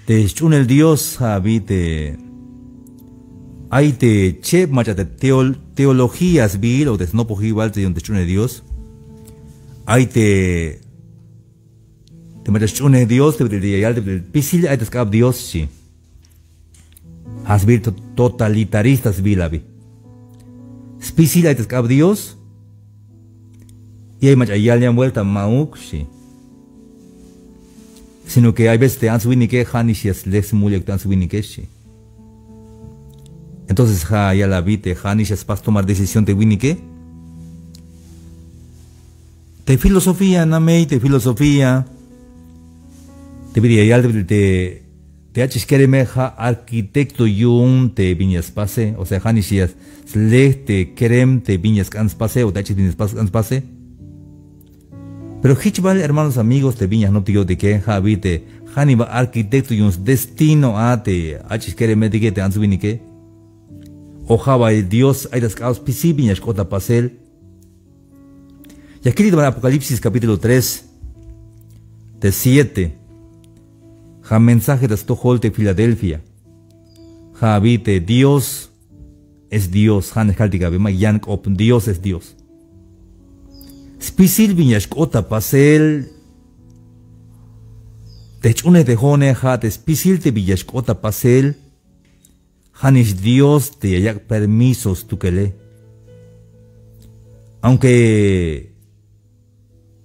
Te chun el Dios habite. Hay te che macha te teologías vil o desnopo igual te donde chun el Dios. Hay te macha chun el Dios te pisil hay te escap Dios sí. Has visto totalitaristas vilabi. Pisil hay te escap Dios. Y hay macha ya le han vuelta mauk sí. Sino que hay veces te han subido que Hanishas les mulle que te han subido que sí. Entonces ya la vite Hanishas para tomar decisión de winike. Te filosofía namei te filosofía. Te diría ya te haces que meja arquitecto yun te viñas pase, o sea Hanishas le te querem te viñas cans pase o te haces viñas cans pase. Pero hichbal, hermanos amigos, te viñas no tío de que habite Haniba arquitecto y un destino a te achis me que te han subido que o java el Dios hay las causas pisi viñas cota pasel. Y aquí en Apocalipsis capítulo 3 de 7 ja mensaje de Stockholm de Filadelfia ja habite Dios es Dios han escaltica bema yank op Dios es Dios. Spisil viñas cota pasel te chune de jone ja te spisil te viñas cota pasel Hanis Dios te haya permisos tu que le. Aunque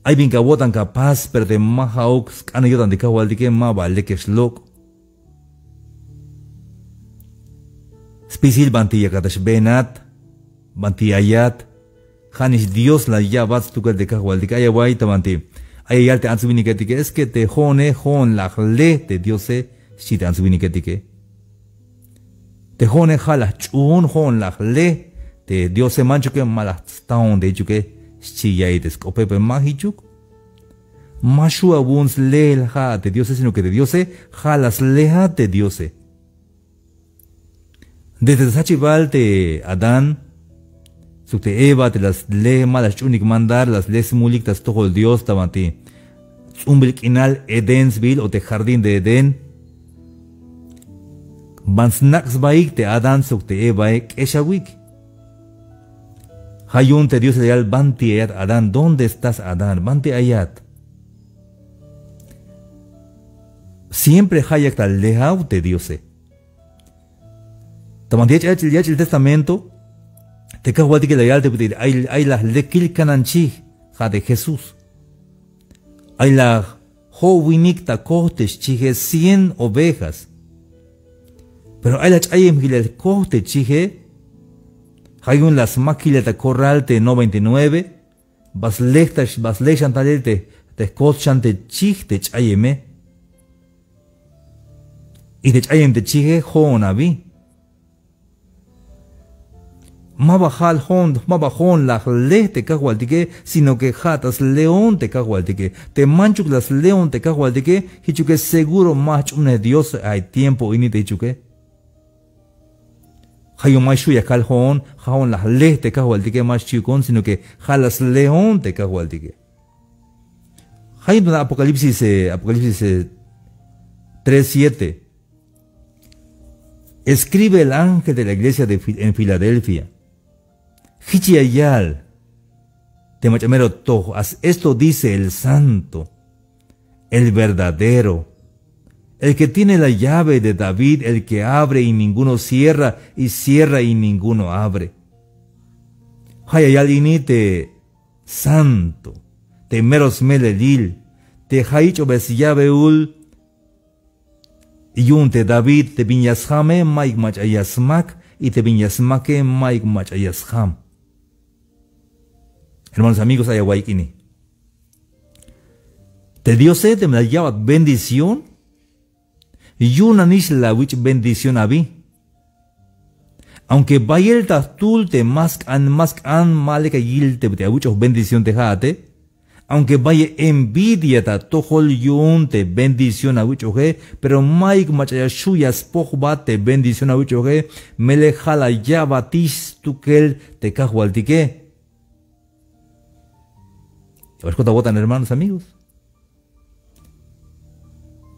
hay bien que votan capaz pero de mahauk can ayudan de kawal de que ma vale que es loco. Spisil banti katash benat banti ayat Hanis Dios la ya vas tu que de kawal de que haya guay tamanti. Ay ya te han subido que es que te jone jon la le de Dios si te han subido que te jone jala chun jon la le te Dios se mancho que malas taon de chuque si ya ites copepe mahichuk mashu abuns le ja de Dios sino que de Dios jalas leja de Dios desde Sachival de Adán sukte Eva te las le malas chunik mandar las les muliktas todo el Dios tamanti umbil inal Edensville o te jardín de Edén Bansnaks baik te Adán sukte Eva eshawik. Hayun te Dios leal banti ayat Adán. ¿Dónde estás Adán? Banti ayat. Siempre hayak tal lehau te Dios. Tamanti yach el testamento. Te kawati que leal te pedir. Hay las lekil kananchi ja de Jesús. Hay la jovinik ta cortes chije 100 ovejas. Pero hay las ayem gilet corte chije. Hay un las maquilas de corral de 99. Bas lechan talete de coachan de chij de chayeme. Y de chayem de chije jonavi. Ma bajón la le te cagualtique, sino que jatas león te cagualtique. Te manchuk las león te cagualtique. Hichuque seguro mach un Dios hay tiempo y ni te hichuque. Hayo machu ya caljon, jaon las le te cagualtique más chicón, sino que jalas león te cagualtique. Hay una Apocalipsis 3:7. Escribe el ángel de la iglesia en Filadelfia. Hichiayal, te machamero tojo, esto dice el santo, el verdadero, el que tiene la llave de David, el que abre y ninguno cierra, y cierra y ninguno abre. Hayayal inite, santo, te meros melelil, te haicho besiyabeul, yun te David, te viñashame, maik machayasmak, y te viñasmake, maik machayasham. Hermanos amigos, ayahuaikini. Te Dios te me la llama bendición. Y una nish la wich bendición abi. Aunque bayel tul te mask an maleka yil te muchos bendición te jate. Aunque vaya envidia ta tojol yun te bendición a wichoge, pero maik machaya shuyas pohba te bendición a wichoge, mele jala ya batis tukel te cajualtique. A ver cuánto votan hermanos amigos.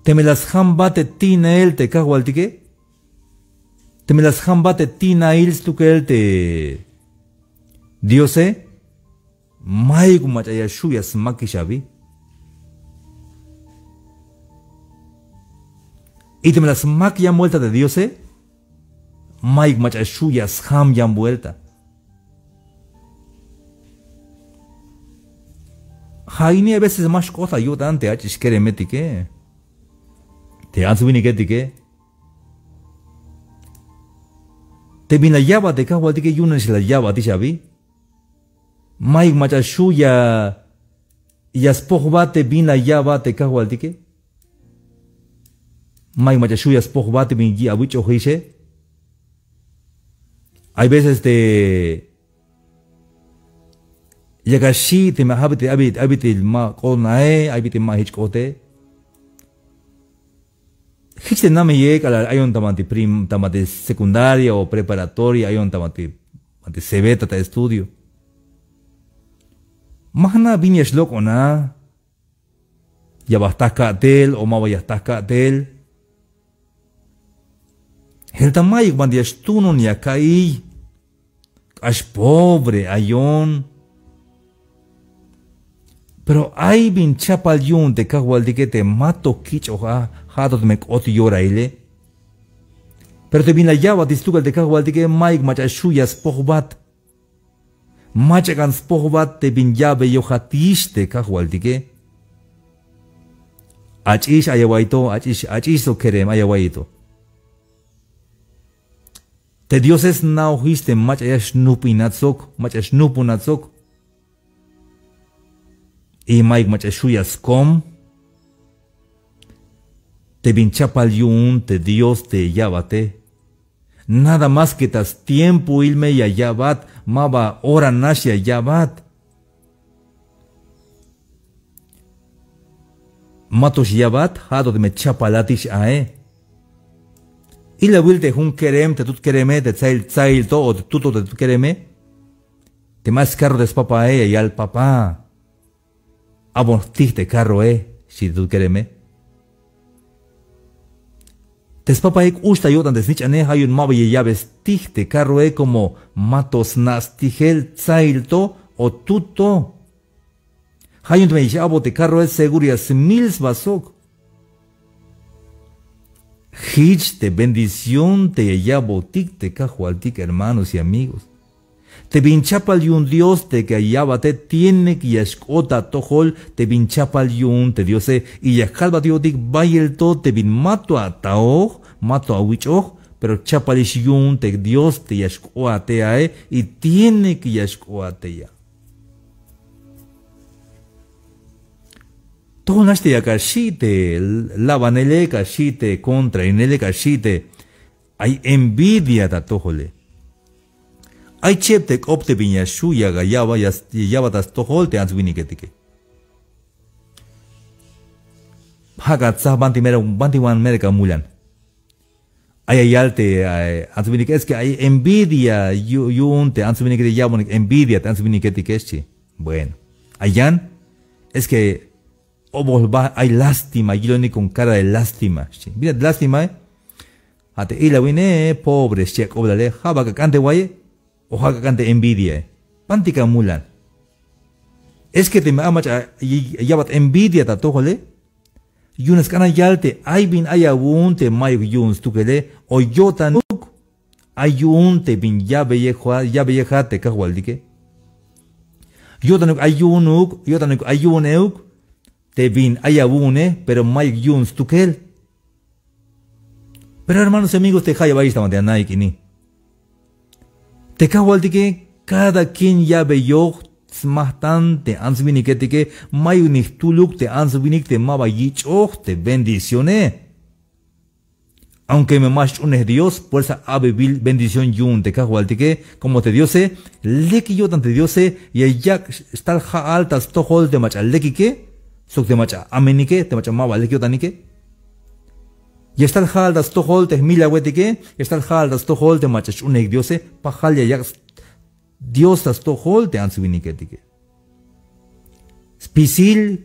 Te me las jambate tina el te cagualtique. Te me las jambate tina il tu que el te Diose. Maigu machaya shuyas makishabi. Y te me las mak ya vuelta de Diose. Maigu machaya shuyas ham ya vuelta. Haini a veces más cosa yo tante achis quiere metike. Te ansubini que te vin la llava de cagualtique y una es la llava tishabi. Maigu machaya shuya yaspojbate vin la llava de cagualtique. Maigu machaya shuya yaspojbate vin ya wicho hiche. Hay veces Yagashi te me habite el ma konae, habite ma hichkote. Hichte no me llega a hay un tamate secundaria o preparatoria, hay un tamate sebeta de estudio. Mahna viñes loco na. Ya bastasca del o ma vayastasca del. El tamayo cuando ya estuno ni acá y. As pobre, ayon. Pero hay bin chapal yun te cagualdique te mato kicho ha me oti yoraile. Pero te bin la llava distugal te cagualdique maik macha shuyas pohbat. Macha gans pohbat te bin llave yo hatish te cagualdique. Achish ayawaito, achish so kerem ayawaito. Te dioses na ojiste macha ya snupinatzok, macha snupunatzok. Y Mike machashuyas com te vinchapal yun te Dios te yabate. Nada más que tas tiempo ilme ya yabat, maba ora nasya yabat. Matos yabat, hado de me chapalatish ae. Y la will te hun kerem, te tut kereme, te tzail to, o te tuto te tut kereme. Te más carro des papá y al papá. Abonstiste carro si tú quereme. Tespapa usta yo tan desnich ane hay un mabo y llaves tiste carro como matos nas tijel zailto o tuto. Hay un me llavo te carro segurias mils basok. Hitch de bendición te llavo tic te cajo al tic hermanos y amigos. Te vinchapal yun Dios te que ayabate tiene que yashkota tohol te vinchapal yun te diose y yakalba diodik bayel to te vin mato a taoj mato a wichoj pero chapalish yun te Dios te yashkoate ae y tiene que yashkoate ya. Todo naste yakashite lavanele kashite contra inele kashite hay envidia ta tohole. Ay chepte opte viña shuya gayaba yaba das tohol te answiniketike. Hagatsa bantiwan mereka mulan. Ay ayalte answinik es que hay envidia yun te answinikete yabon envidia te answiniketike. Bueno, ayan es que hay lástima, yo ni con cara de lástima. Mira lástima ate ila wine pobre check oblale haba ka cante guaye. Oaxaca cante envidia. Pantica mulan. Es que te me amas yabat envidia ta tojole. Yunes kana yalte ay bin ayawun te mayuk yuns tukele o yotanuk ayun te bin yabe yeha te kahwaldike. Yotanuk ayuneuk te bin ayawune pero mayuk yuns tukel. Pero hermanos y amigos te jaya baista mante anaikini. Te cagualtique cada quien ya veo smahtan te ansviniketike mayunik tuluk te ansvinik te mabayichoch te bendicioné. Aunque me más un Dios, por esa ave bendición yun te cagualtique como te diose, leki yo tan te diose y el yak estar ja altas tohol te macha leki que, sok te macha amenike te macha maba leki otanike. Y estar hal das tohol te mila wetike, estar hal das tohol te machach unek diose, pajal ya Dios das tohol te answiniketike. Spisil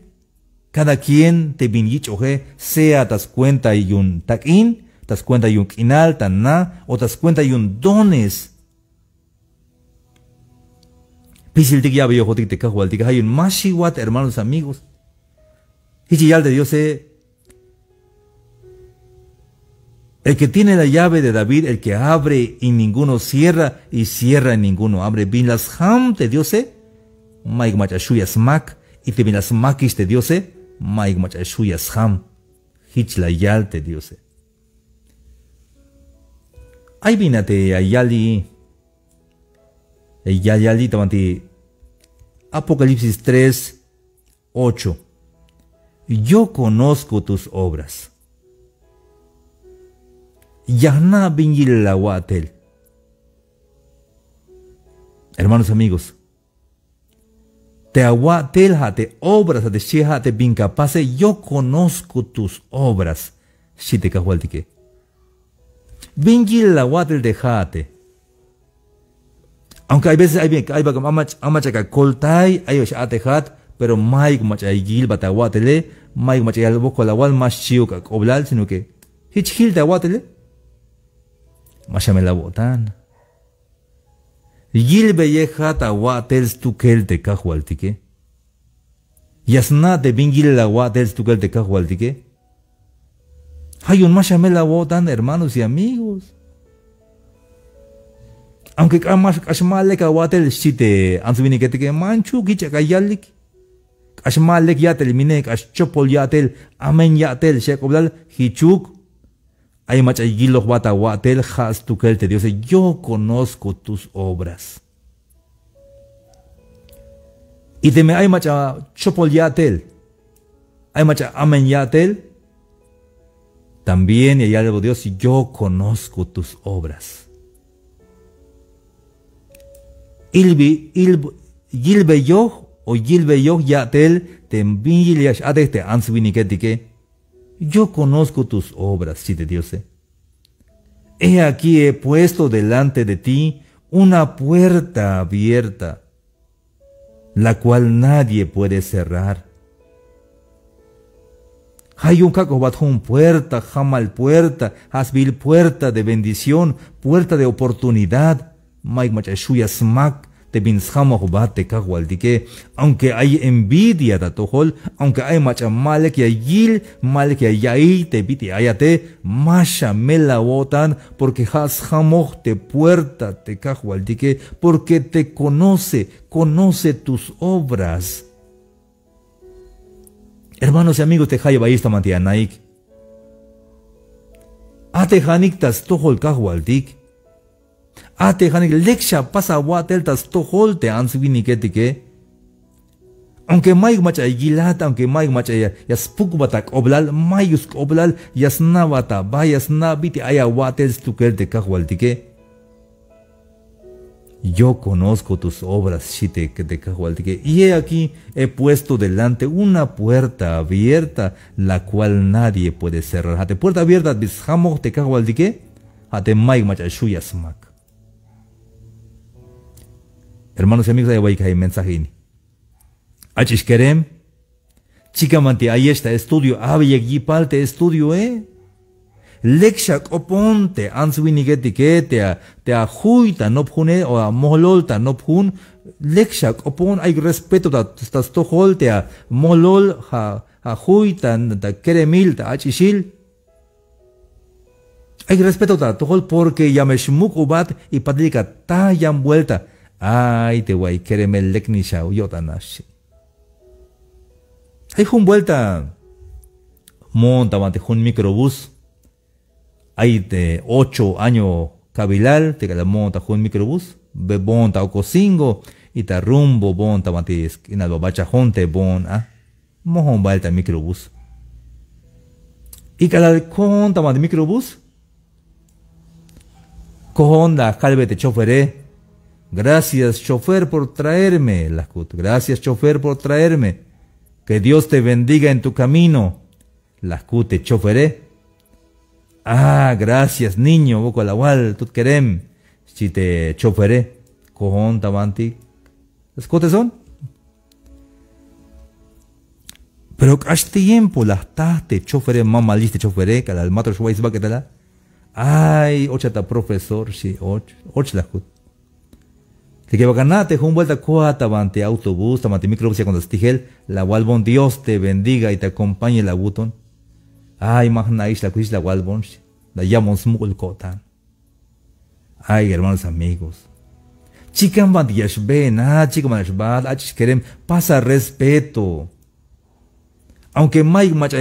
Cada quien te vinyich oje, sea tas cuenta y un takin, tas cuenta y un kinal, taná, o tas cuenta y un dones. Pisil tik ya veo jotik te cajual, tik hay un mashiwat, hermanos amigos. Hichiyal de Dios el que tiene la llave de David, el que abre y ninguno cierra, y cierra y ninguno abre. Bin las ham de Dios maig machashuya smak, y te bin las makis de Dios maig machashuya ham. Hich la yal de Dios Ay vinate ayali. Ayali tamanti. Apocalipsis 3, 8. Yo conozco tus obras. Yahna bingil la watel. Hermanos amigos, te aguatel te obras te sheha te bincapase, yo conozco tus obras. Si te cajualtique. Bingil la watel de jate. Aunque hay veces hay amachaca coltai, hay hat, pero maik machayil bataguatele, maik machayal boco la wal más chiuca oblal, sino que hichil de aguatele. Mashame la botan. Yil beyeja taguatels tukel te cajualtique. Yasna te bingil la guatels tukel te cajualtique. Hay un mashame la botan, hermanos y amigos. Aunque ashmalek awatel shite ansubini que manchu gicha kayalik. Ashmalek yatel minek ashchopol yatel amen yatel shekoblal hichuk. Ay machaygilos bata watel has tukel te Dios. Yo conozco tus obras. Y te me ay macha chopol yatel. Ay macha amen yatel. También y algo Dios, yo conozco tus obras. Gilbe yo o gilbe yo ya tel te envidias a este ansubiniquetique. Yo conozco tus obras, si de Dios. He aquí he puesto delante de ti una puerta abierta, la cual nadie puede cerrar. Hay un cacobatón puerta, jamal puerta, hasbil puerta de bendición, puerta de oportunidad. Maik machashuya smak te binshamo bate kahualdike, aunque hay envidia da tohol, aunque hay macha malek ya yil, malek ya yai te biti ayate, masha mela botan, porque has jamoh te puerta te kahualdike, porque te conoce tus obras. Hermanos y amigos, te haya baista mantianaik. Ate haniktas tohol kahualdik. Ate hanik leksha pasa watel tas tohol te ansubiniquetique. Aunque maig macha gilata, aunque maig macha yaspukbatak oblal, mayusk oblal, yasnavata, bayasnabiti aya watels tukel te kahualtique. Yo conozco tus obras, shite que te cajualtique. Y he aquí he puesto delante una puerta abierta, la cual nadie puede cerrar. Hate puerta abierta, bishamo te cajualtique. Hate maig macha shuyasmak. Hermanos y amigos, hay mensaje. Achishkerem, chica manti, ahí está estudio, había palte estudio, Lekshak oponte answinigetike te a huita no pune o a mololta no pun lekshak opon hay respeto ta tas tohol te a molol ha huita ta keremil ta achishil hay respeto ta tohol porque yameshmuk ubat y padrika ta yam vuelta ay te guay keremel leknisha uyotanashi hay jun vuelta monta mante jun microbús. Hay de 8 años cabilal, te la monta con microbús, be bonta o cosingo, y ta rumbo bonta matis, y na bacha jonte bon, mohon balta microbús. Y cada conta mat microbús, cojon la calve de choferé. Gracias, chofer, por traerme, Lacut. Gracias, chofer, por traerme. Que Dios te bendiga en tu camino. Lacut te choferé. Gracias, niño, boco la wal, tut querem, si te choferé, cojón, tabanti. ¿Las cotes son? Pero cash tiempo las te choferé, mamá liste choferé, que al matro shwais va que te la. Ay, ochata profesor, sí, och la jut. Te que ganate, un vuelta cuata, vante autobús, tamante microbús, cuando estigel, la walbon, Dios te bendiga y te acompañe la butón. Ay, magna isla, cuis la walbon, la llamamos mulcotan. Ay, hermanos amigos. Chican van diashben, chica manashbad, querem, pasa respeto. Aunque Mike mach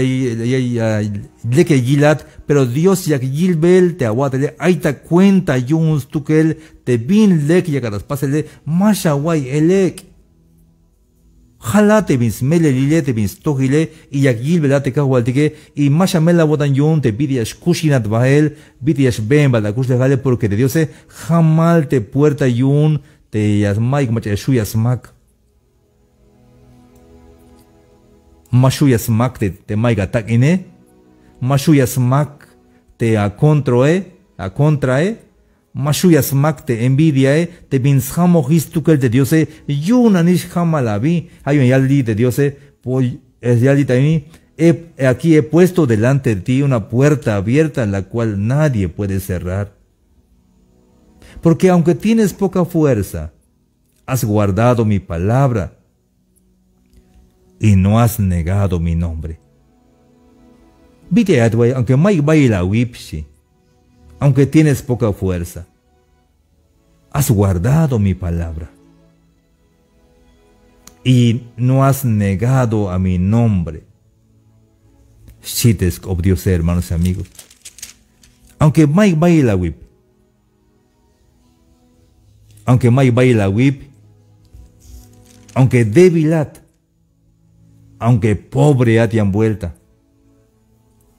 leke gilat, pero Dios yak gilbel te aguatele, ahí te cuenta yuns tukel, te bin lek yakaras pasele, masha guay elek. Jalate bin smele lile te bin stogile, y yak gilbelate kahualtike, y masha mela botan yun te bidiash kushinat bahel, bidiash ben balakush legale, porque de Dios se jamal te puerta yun, te yas Mike mach shuyas mak. Mashuyas mak te maiga tak ine, mashuyas mak te a contrae, mashuyas mak te envidiae, te binshamo histukel de Diose, yunanish jamalabi, hay un yaldi de Diose, pues es yaldi también, aquí he puesto delante de ti una puerta abierta en la cual nadie puede cerrar. Porque aunque tienes poca fuerza, has guardado mi palabra, y no has negado mi nombre. Vite aunque mai baila wipsi, aunque tienes poca fuerza, has guardado mi palabra y no has negado a mi nombre. Shites obdiose, hermanos y amigos. Aunque mai baila wip, aunque debilat, aunque pobre atian vuelta,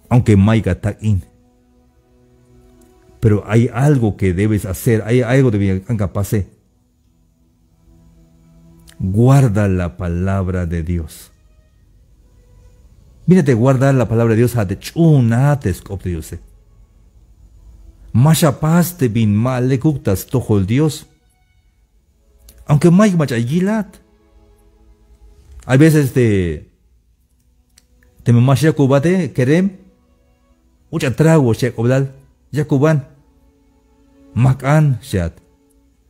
aunque maiga takin. Pero hay algo que debes hacer, hay algo que debes hacer. Guarda la palabra de Dios. Mírate, guardar la palabra de Dios a de chunates coptiose. Masha paz te bin mal le cuptas tojo el Dios. Aunque maig machayilat. Hay veces te me más yakubate, querem, mucha trago, shekobdal, yakuban, makan, shat.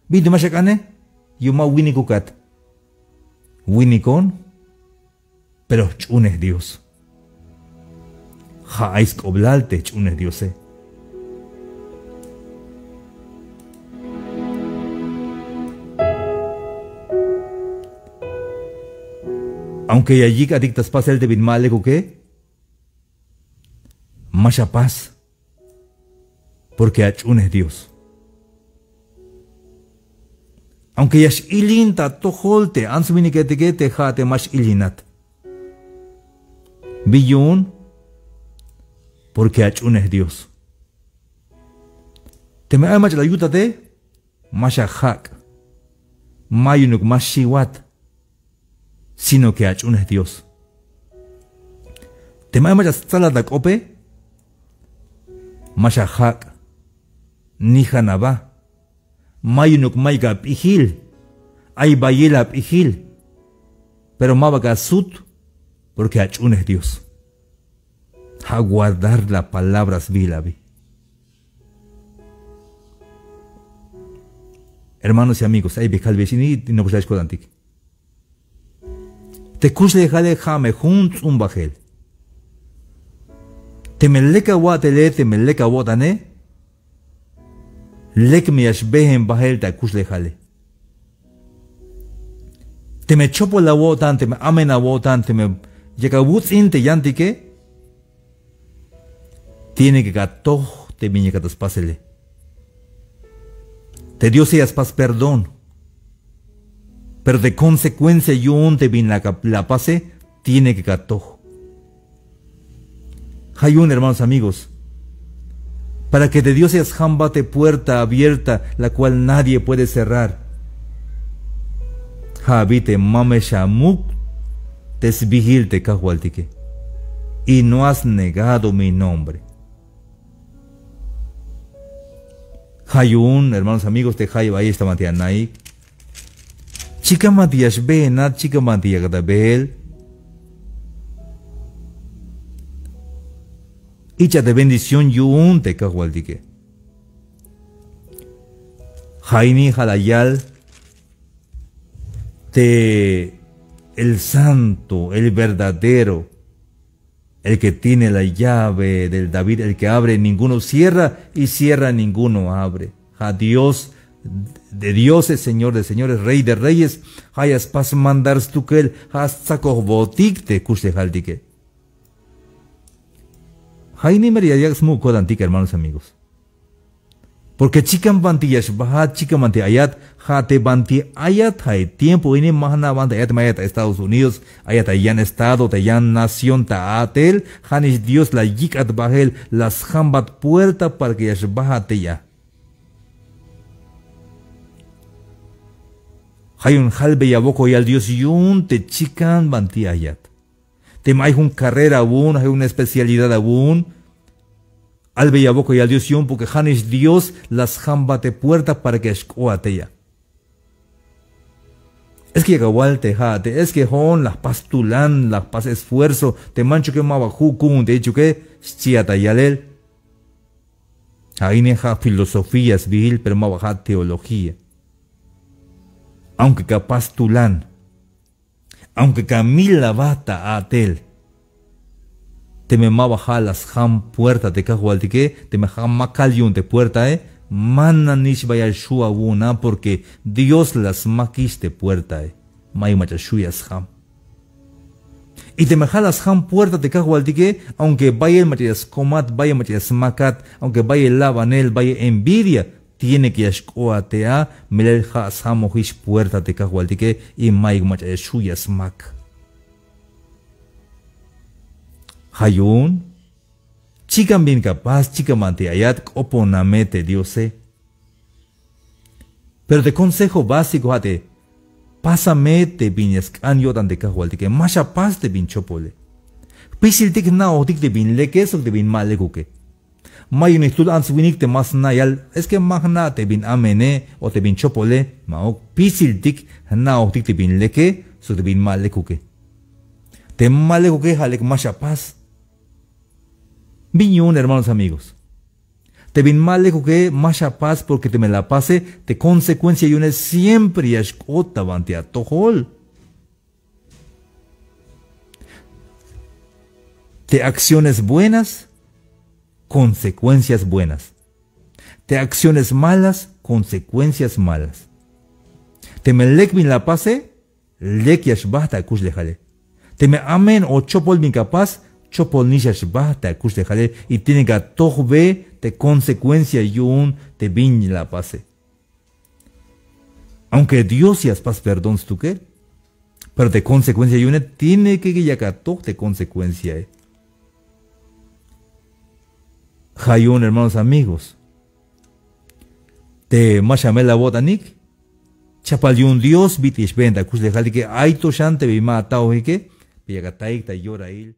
Bintu mashakane, yuma winikukat. Winikon, pero chunes Dios. Haais koblalte, chunes Dios. Aunque allí adictas pasa el de binmale que masha paz, porque achun es Dios. Aunque yash ilinta toholte ansumini que te jate mash ilinat. Biyun, porque achun es Dios. Te me mach la yuta de masha hak, mayunuk mashiwat. Sino que achun es Dios. Te maya sala da cope, masha hak, nihanaba, mayunuk maiga pihil, ay bayela pihil, pero mabaga sut, porque achun es Dios. A guardar las palabras vilabi. Hermanos y amigos, hay bejal vecini y no pues escolantic. Te kusle jale jame juntos un bajel. Te me leka watele, te me leka watane. Lek me ashbehen bajel te kusle jale. Te me chopo la wotan, te me amen a wotan, te me llega wutzin te yantike. Tiene que gato te viñe que pásele. Te dio seas paz perdón. Pero de consecuencia yun te bin la pase, tiene que gato. Hayun, hermanos amigos, para que de Dios seas jambate puerta abierta, la cual nadie puede cerrar. Habite mame shamuk tesbihil te kahualtique, y no has negado mi nombre. Hayun, hermanos amigos, te hay ahí esta matianai. Chica Matías Benat, chica Matías Gadabel. Icha de bendición yun te cahualtique. Jaini Halayal, te el santo, el verdadero, el que tiene la llave del David, el que abre, ninguno cierra, y cierra, ninguno abre. A Dios de dioses, Señor de señores, Rey de reyes, hayas pas mandar stukel, has saco botik te kuste haldike. Jaini Meriadiax mu kodantik, hermanos amigos. Porque chican banti yashbahat, chican banti ayat, jate banti ayat, hay tiempo ini mahana banti ayat mayat a Estados Unidos, ayat ayan estado, tayan nación ta atel, janish Dios la yik at bahel, las jambat puerta para que yashbahat ya. Hay un halbe yaboko y al Dios yun te chican banti ayat. Te hay un carrera aún, hay una especialidad aún. Al bellaboko y al Dios yun, porque Janis Dios las jambate puerta para que escoateya. Es que igual te jate, es que hon las pastulan, las pas esfuerzo, te mancho que mabajú kun, de hecho que chiata yalel. Ahí neja filosofías vil, pero mabaja teología. Aunque capaz tulan, aunque Camila bata a tel. Te me baja las ham puerta te cajualtique, te me ham macalion te puerta, mana nish vaya shua una, porque Dios las maquiste puerta, may machashuyas ham. Y te me las ham puerta te cajualtique, aunque vaya el machas comat, vaya machas macat, aunque vaya el lavanel, vaya envidia, tiene que yashkoatea, melel has hamohish puerta te cajualtique, y may machashuyas mac. Hayun, chica bien capaz, chica manteayat, oponamete Dios. Pero de consejo básico, hate, pásame te viñas canyo tan de cajualte, que masha paz te bin chopole. Pisil tik na o tik te bin leques o te bin maleguque. Mayun estud ans winik te mas nayal, es que magna te bin amene o te bin chopole, maok pisil tik na o tik te bin leque, so te bin maleguque. Te maleguque halek masha paz. Viñón, hermanos amigos. Te bin mal que masha paz porque te me la pase, te consecuencia y una siempre yashkota bante a tojol. Te acciones buenas, consecuencias buenas. Te acciones malas, consecuencias malas. Te me lek bin la pase, lek yashbata kush lejale. Te me amen o chopol bin capaz, chopol nishash bata kush dejale y tiene que tohbe te consecuencia yun te bin la pase. Aunque Dios yas pas perdón tu que, pero de consecuencia yun tiene que ya toh de consecuencia. Hayun, hermanos amigos, te mashamela botanik, chapal yun Dios bitish venta kush dejale que hay to shante bima tao que, piyagataik ta yora il.